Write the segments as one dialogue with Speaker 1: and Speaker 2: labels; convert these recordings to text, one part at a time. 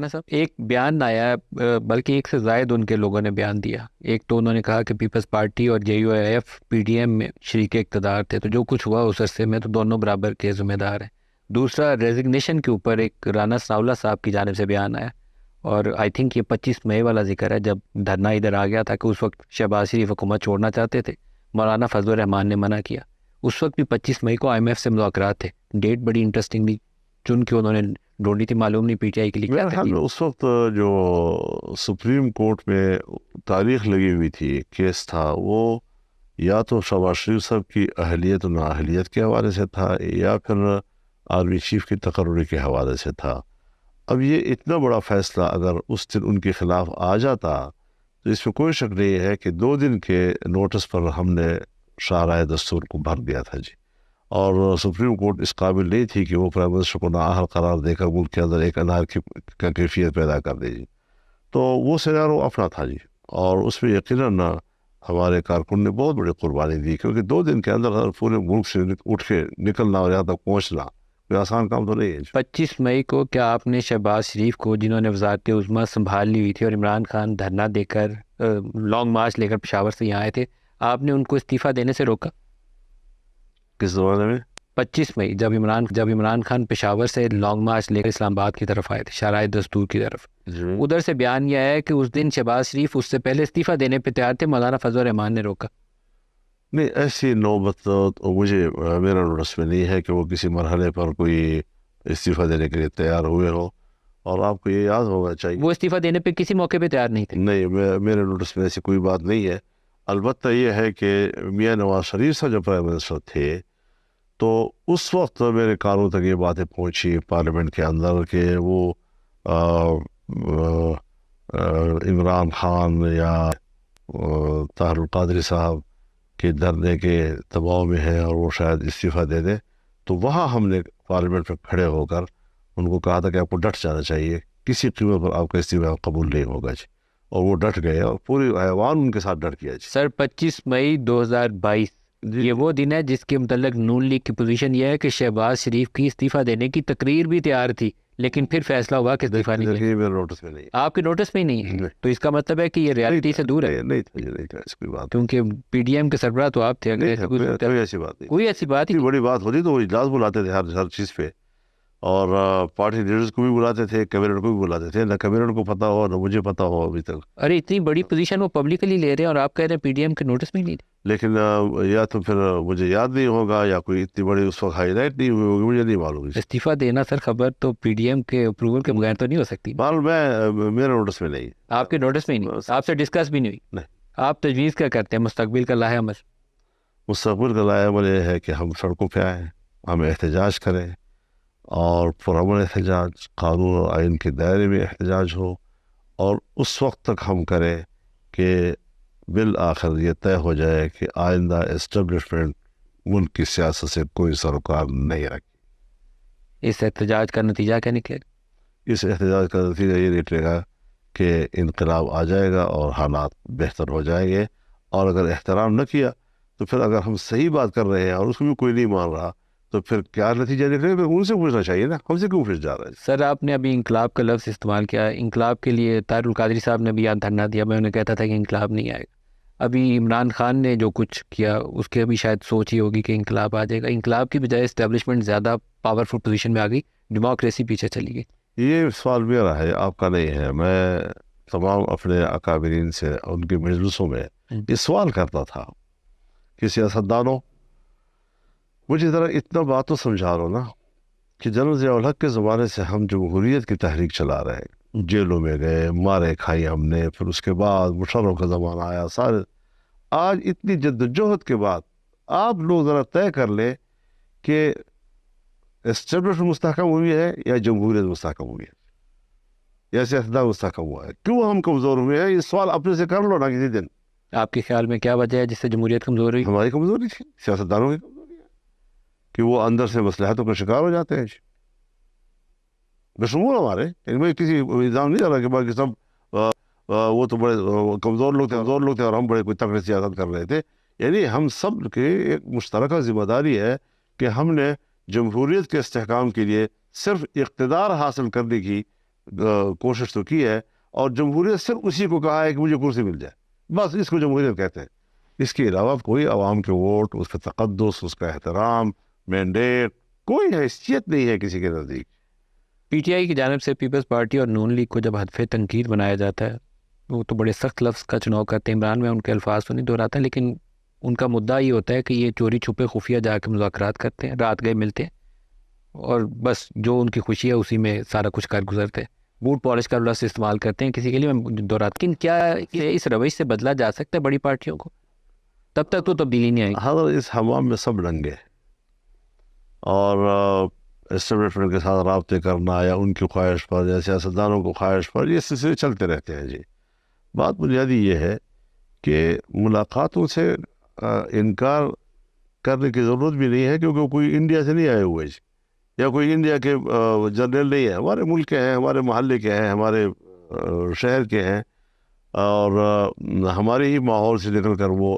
Speaker 1: صاحب ایک بیان آیا ہے، بلکہ ایک سے زائد ان کے لوگوں نے بیان دیا. ایک تو انہوں نے کہا کہ پیپلز پارٹی اور J U I F P D M میں شریک اقتدار تھے، تو جو کچھ ہوا اس عرصے میں تو دونوں برابر کے ذمہ دار ہیں. دوسرا ریزگنیشن کے اوپر ایک رانا ثناءاللہ صاحب کی جانب سے بیان آیا، اور آئی تھنک یہ 25 مئی والا ذکر ہے جب دھرنا ادھر آ گیا تھا کہ اس وقت شہباز شریف حکومت چھوڑنا چاہتے تھے، مولانا فضل الرحمان نے منع کیا. اس وقت بھی 25 مئی کو آئی ایم ایف سے مذاکرات تھے. ڈیٹ بڑی انٹرسٹنگلی چن کے انہوں نے ڈھونڈی تھی، معلوم نہیں پی ٹی آئی کے لیے کیا
Speaker 2: میرے خیال میں اس وقت جو سپریم کورٹ میں تاریخ لگی ہوئی تھی، کیس تھا، وہ یا تو شہباز شریف صاحب کی اہلیت و نااہلیت کے حوالے سے تھا، یا پھر آرمی چیف کی تقرری کے حوالے سے تھا. اب یہ اتنا بڑا فیصلہ اگر اس دن ان کے خلاف آ جاتا تو اس میں کوئی شک نہیں ہے کہ 2 دن کے نوٹس پر ہم نے شاہراہ دستور کو بھر دیا تھا جی. اور سپریم کورٹ اس قابل نہیں تھی کہ وہ پرائم منسٹر کو نااہل قرار دے کر ملک کے اندر ایک انارکی کا کیفیت پیدا کر دے جی. تو وہ سینارو اپنا تھا جی، اور اس میں یقیناً ہمارے کارکن نے بہت بڑی قربانی دی، کیونکہ 2 دن کے اندر پورے ملک سے اٹھ کے نکلنا اور یہاں تک پہنچنا کوئی آسان کام تو نہیں ہے جی.
Speaker 1: 25 مئی کو کیا آپ نے شہباز شریف کو، جنہوں نے وزارت عظمیٰ سنبھال لی ہوئی تھی اور عمران خان دھرنا دے کر لانگ مارچ لے کر پشاور سے یہاں آئے تھے، آپ نے ان کو استعفیٰ دینے سے روکا؟
Speaker 2: کس زمانے میں؟
Speaker 1: 25 مئی جب عمران خان پشاور سے لانگ مارچ لے کر اسلام آباد کی طرف آئے تھے، شاہراہ دستور کی طرف،
Speaker 2: جی
Speaker 1: ادھر سے بیان یہ آیا ہے کہ اس دن شہباز شریف اس سے پہلے استعفیٰ دینے پہ تیار تھے، مولانا فضل الرحمان نے روکا.
Speaker 2: نہیں، ایسی نوبت تو مجھے میرا نوٹس میں نہیں ہے کہ وہ کسی مرحلے پر کوئی استعفیٰ دینے کے لیے تیار ہوئے ہو، اور آپ کو یہ یاد ہونا چاہیے.
Speaker 1: وہ استعفیٰ دینے پہ کسی موقع پہ تیار نہیں تھے.
Speaker 2: نہیں، میرے نوٹس میں ایسی کوئی بات نہیں ہے. البتہ یہ ہے کہ میاں نواز شریف صاحب جب پرائم منسٹر تھے تو اس وقت میرے کانوں تک یہ باتیں پہنچی پارلیمنٹ کے اندر کہ وہ عمران خان یا طاہر القادری صاحب کے دھرنے کے دباؤ میں ہے اور وہ شاید استعفیٰ دے دیں. تو وہاں ہم نے پارلیمنٹ میں کھڑے ہو کر ان کو کہا تھا کہ آپ کو ڈٹ جانا چاہیے، کسی قیمت پر آپ کا استعفیٰ قبول نہیں ہوگا جی. اور وہ ڈٹ گئے اور پوری ایوان ان کے ساتھ ڈٹ گیا جی.
Speaker 1: سر 25 مئی 2022
Speaker 2: جی
Speaker 1: یہ وہ دن ہے جس کے متعلق نون لیگ کی پوزیشن یہ ہے کہ شہباز شریف کی استعفیٰ دینے کی تقریر بھی تیار تھی، لیکن پھر فیصلہ ہوا کہ استعفیٰ نہیں
Speaker 2: دیکھیے میرے نوٹس میں نہیں ہے.
Speaker 1: آپ کے نوٹس میں ہی نہیں ہے،
Speaker 2: نہیں.
Speaker 1: تو اس کا مطلب ہے کہ یہ ریالٹی سے دور ہے،
Speaker 2: نہیں تھا جی، نہیں تھا ایسی کوئی بات.
Speaker 1: کیونکہ پی ڈی ایم کے سربراہ تو آپ تھے. اگر
Speaker 2: نہیں
Speaker 1: ایسی
Speaker 2: تھا، کوئی ایسی بات نہیں.
Speaker 1: کوئی ایسی بات ہی
Speaker 2: اتنی بڑی بات ہوتی تو وہ اجلاس بلاتے تھے ہر چیز پہ، اور پارٹی لیڈرز کو بھی بلاتے تھے، کیبنٹ کو بھی بلاتے تھے. نہ کیبنٹ کو پتہ ہو نہ مجھے پتہ ہو ابھی تک.
Speaker 1: ارے اتنی بڑی پوزیشن وہ پبلکلی لے رہے ہیں اور آپ کہہ رہے ہیں پی ڈی ایم کے نوٹس میں نہیں.
Speaker 2: لیکن یا تو پھر مجھے یاد نہیں ہوگا یا کوئی اتنی بڑی اس وقت ہائی لائٹ نہیں ہوئی ہوگی، مجھے نہیں معلوم.
Speaker 1: استعفیٰ دینا سر خبر تو پی ڈی ایم کے اپروول کے بغیر تو نہیں ہو سکتی.
Speaker 2: معلوم میرے نوٹس میں نہیں.
Speaker 1: آپ کے نوٹس میں ہی نہیں، آپ سے ڈسکس بھی نہیں ہوئی.
Speaker 2: نہیں.
Speaker 1: آپ تجویز کیا کرتے ہیں مستقبل کا لاہے عمل؟
Speaker 2: مستقبل کا لاہے عمل یہ ہے کہ ہم سڑکوں پہ آئیں، ہم احتجاج کریں، اور پرامن احتجاج، قانون اور آئین کے دائرے میں احتجاج ہو، اور اس وقت تک ہم کریں کہ بالآخر یہ طے ہو جائے کہ آئندہ اسٹیبلشمنٹ ملک کی سیاست سے کوئی سروکار نہیں رکھے.
Speaker 1: اس احتجاج کا نتیجہ کیا نکلے گا؟
Speaker 2: اس احتجاج کا نتیجہ یہ نکلے گا کہ انقلاب آ جائے گا اور حالات بہتر ہو جائیں گے. اور اگر احترام نہ کیا تو پھر اگر ہم صحیح بات کر رہے ہیں اور اس کو بھی کوئی نہیں مان رہا تو پھر کیا نتیجہ نکلے گا؟ ان سے پوچھنا چاہیے نا، ہم سے کیوں پوچھ جا رہا ہے.
Speaker 1: سر آپ نے ابھی انقلاب کا لفظ استعمال کیا. انقلاب کے لیے طاہر القادری صاحب نے بھی یاد دھرنا دیا، میں انہیں کہتا تھا کہ انقلاب نہیں آئے گا. ابھی عمران خان نے جو کچھ کیا اس کے بھی شاید سوچ ہی ہوگی کہ انقلاب آ جائے گا. انقلاب کی بجائے اسٹیبلشمنٹ زیادہ پاورفل پوزیشن میں آ گئی، ڈیموکریسی پیچھے چلی گئی.
Speaker 2: یہ سوال میرا ہے، آپ کا نہیں ہے. میں تمام اپنے اکابرین سے ان کے مجلسوں میں یہ سوال کرتا تھا کہ سیاستدانوں مجھے ذرا اتنا بات تو سمجھا لو نا کہ جنرل ضیاء الحق کے زمانے سے ہم جمہوریت کی تحریک چلا رہے ہیں، جیلوں میں گئے، مارے کھائی ہم نے، پھر اس کے بعد مشرف کا زمانہ آیا، سارے آج اتنی جدوجہد کے بعد آپ لوگ ذرا طے کر لیں کہ اسٹیبلشمنٹ مستحکم ہوئی ہے یا جمہوریت مستحکم ہوئی ہے یا سیاستدان مستحکم ہوا ہے؟ کیوں ہم کمزور ہوئے ہیں؟ یہ سوال اپنے سے کر لو نا کسی دن.
Speaker 1: آپ کے خیال میں کیا وجہ ہے جس سے جمہوریت کمزور ہوئی؟
Speaker 2: ہماری کمزوری تھی، سیاستدانوں کی کمزوری ہے کہ وہ اندر سے مصلحتوں کا شکار ہو جاتے ہیں بشمول ہمارے. ان میں کسی الزام نہیں ڈالا کہ باقی سب وہ تو بڑے کمزور لوگ تھے اور ہم بڑے کوئی تگڑے سیاست کر رہے تھے. یعنی ہم سب کے ایک مشترکہ ذمہ داری ہے کہ ہم نے جمہوریت کے استحکام کے لیے صرف اقتدار حاصل کرنے کی کوشش تو کی ہے، اور جمہوریت صرف اسی کو کہا ہے کہ مجھے کرسی مل جائے، بس اس کو جمہوریت کہتے ہیں۔ اس کے علاوہ کوئی عوام کے ووٹ، اس کا تقدس، اس کا احترام، مینڈیٹ، کوئی حیثیت نہیں ہے کسی کے نزدیک۔
Speaker 1: پی ٹی آئی کی جانب سے پیپلز پارٹی اور نون لیگ کو جب ہدف تنقید بنایا جاتا ہے، وہ تو بڑے سخت لفظ کا چناؤ کرتے ہیں۔ عمران میں ان کے الفاظ تو نہیں دہراتا، لیکن ان کا مدعا یہ ہوتا ہے کہ یہ چوری چھپے خفیہ جا کے مذاکرات کرتے ہیں، رات گئے ملتے ہیں، اور بس جو ان کی خوشی ہے اسی میں سارا کچھ کر گزرتے ہیں، بوٹ پالش کا لفظ استعمال کرتے ہیں کسی کے لیے میں دہراتا۔ لیکن کیا اس روش سے بدلا جا سکتا ہے بڑی پارٹیوں کو؟ تب تک تو تبدیلی نہیں آئے گی۔
Speaker 2: حضرت اس حمام میں سب ڈنگے، اور اسٹیبلشمنٹ کے ساتھ رابطے کرنا یا ان کی خواہش پر یا سیاستدانوں کو خواہش پر، یہ سلسلے چلتے رہتے ہیں جی۔ بات بنیادی یہ ہے کہ ملاقاتوں سے انکار کرنے کی ضرورت بھی نہیں ہے، کیونکہ کوئی انڈیا سے نہیں آئے ہوئے جی، یا کوئی انڈیا کے جنرل نہیں ہے، ہمارے ملک کے ہیں، ہمارے محلے کے ہیں، ہمارے شہر کے ہیں، اور ہمارے ہی ماحول سے نکل کر وہ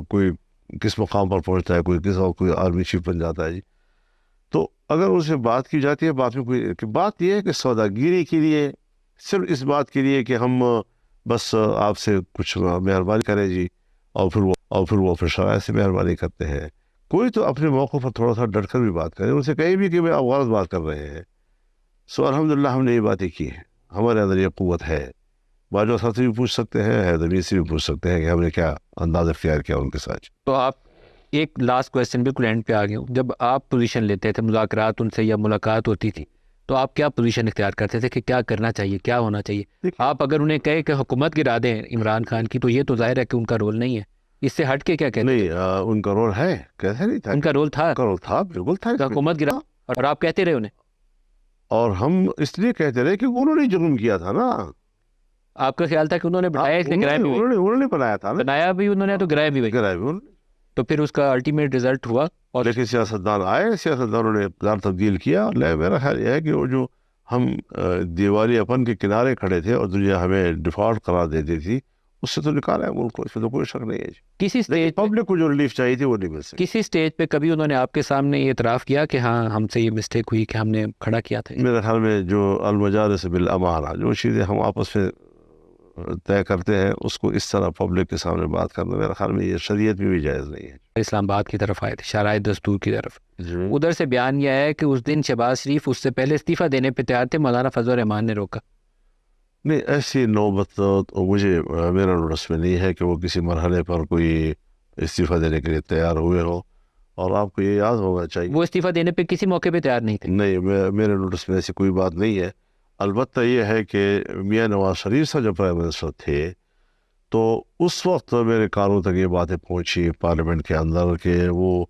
Speaker 2: کوئی کس مقام پر پہنچتا ہے، کوئی کس، اور کوئی آرمی چیف بن جاتا ہے جی۔ تو اگر ان سے بات کی جاتی ہے، بات میں کوئی کہ بات یہ ہے کہ سوداگیری کے لیے، صرف اس بات کے لیے کہ ہم بس آپ سے کچھ مہربانی کریں جی، اور پھر وہ پھر شرائط سے مہربانی کرتے ہیں۔ کوئی تو اپنے موقع پر تھوڑا سا ڈٹ کر بھی بات کرے، ان سے کہیں بھی کہ آپ غلط بات کر رہے ہیں۔ سو الحمدللہ ہم نے یہ باتیں کی ہیں، ہمارے اندر یہ قوت ہے۔ باجوہ صاحب سے بھی پوچھ سکتے ہیں، حیدر سے بھی پوچھ سکتے ہیں کہ ہم نے کیا انداز اختیار کیا ان کے ساتھ۔
Speaker 1: تو آپ ایک لاسٹ کویسچن، بالکل اینڈ پہ آ گئے ہوں، جب آپ پوزیشن لیتے تھے، مذاکرات ان سے یا ملاقات ہوتی تھی، تو آپ کیا پوزیشن اختیار کرتے تھے کہ کیا کرنا چاہیے، کیا ہونا چاہیے؟ آپ اگر انہیں کہے کہ حکومت گرا دیں عمران خان کی، تو یہ تو ظاہر ہے کہ ان کا رول نہیں ہے، اس سے ہٹ کے کیا کہتے
Speaker 2: نہیں، ان کا رول ہے، کیسے نہیں تھا؟
Speaker 1: ان کا رول تھا،
Speaker 2: ان کا رول تھا، بالکل تھا،
Speaker 1: کہ حکومت گرا، اور آپ کہتے رہے انہیں؟
Speaker 2: اور ہم اس لیے کہتے رہے کہ انہوں نے جرم کیا تھا نا۔
Speaker 1: آپ کا خیال تھا کہ انہوں نے بنایا، اس لیے گرایا بھی وہی،
Speaker 2: انہوں نے بنایا تھا نا،
Speaker 1: بنایا بھی انہوں نے تو گرایا بھی وہی،
Speaker 2: گرایا بھی انہوں نے۔
Speaker 1: تو پھر اس کا الٹیمیٹ رزلٹ ہوا۔ اور
Speaker 2: لیکن سیاستدان آئے، سیاستدانوں نے اقتدار تبدیل کیا، اور میرا خیال یہ ہے کہ وہ جو ہم دیوالی اپن کے کنارے کھڑے تھے اور دنیا ہمیں ڈیفالٹ قرار دیتی تھی، اس سے تو نکالا ہے ملک کو، اس میں تو کوئی شک نہیں ہے جی۔
Speaker 1: کسی سٹیج
Speaker 2: پبلک کو جو ریلیف چاہیے تھی وہ نہیں مل سکی۔
Speaker 1: کسی سٹیج پہ کبھی انہوں نے آپ کے سامنے یہ اعتراف کیا کہ ہاں ہم سے یہ مسٹیک ہوئی کہ ہم نے کھڑا کیا تھا؟
Speaker 2: میرے خیال میں جو المجالس بالامانہ، جو چیزیں ہم آپس میں طے کرتے ہیں، اس کو اس طرح پبلک کے سامنے بات کرنا میرے خیال میں یہ شریعت میں بھی جائز نہیں ہے۔
Speaker 1: اسلام آباد کی طرف آئے تھے، شرائع دستور کی طرف،
Speaker 2: جی
Speaker 1: ادھر سے بیان یہ ہے کہ اس دن شہباز شریف اس سے پہلے استعفیٰ دینے پہ تیار تھے، مولانا فضل الرحمان نے روکا۔
Speaker 2: نہیں، ایسی نوبت تو مجھے میرا نوٹس میں نہیں ہے کہ وہ کسی مرحلے پر کوئی استعفیٰ دینے کے لیے تیار ہوئے ہو، اور آپ کو یہ یاد ہونا چاہیے
Speaker 1: وہ استعفیٰ دینے پہ کسی موقع پہ تیار نہیں تھے۔
Speaker 2: نہیں، میرے نوٹس میں ایسی کوئی بات نہیں ہے۔ البتہ یہ ہے کہ میاں نواز شریف صاحب جب پرائم منسٹر تھے تو اس وقت میرے کانوں تک یہ باتیں پہنچی پارلیمنٹ کے اندر کہ وہ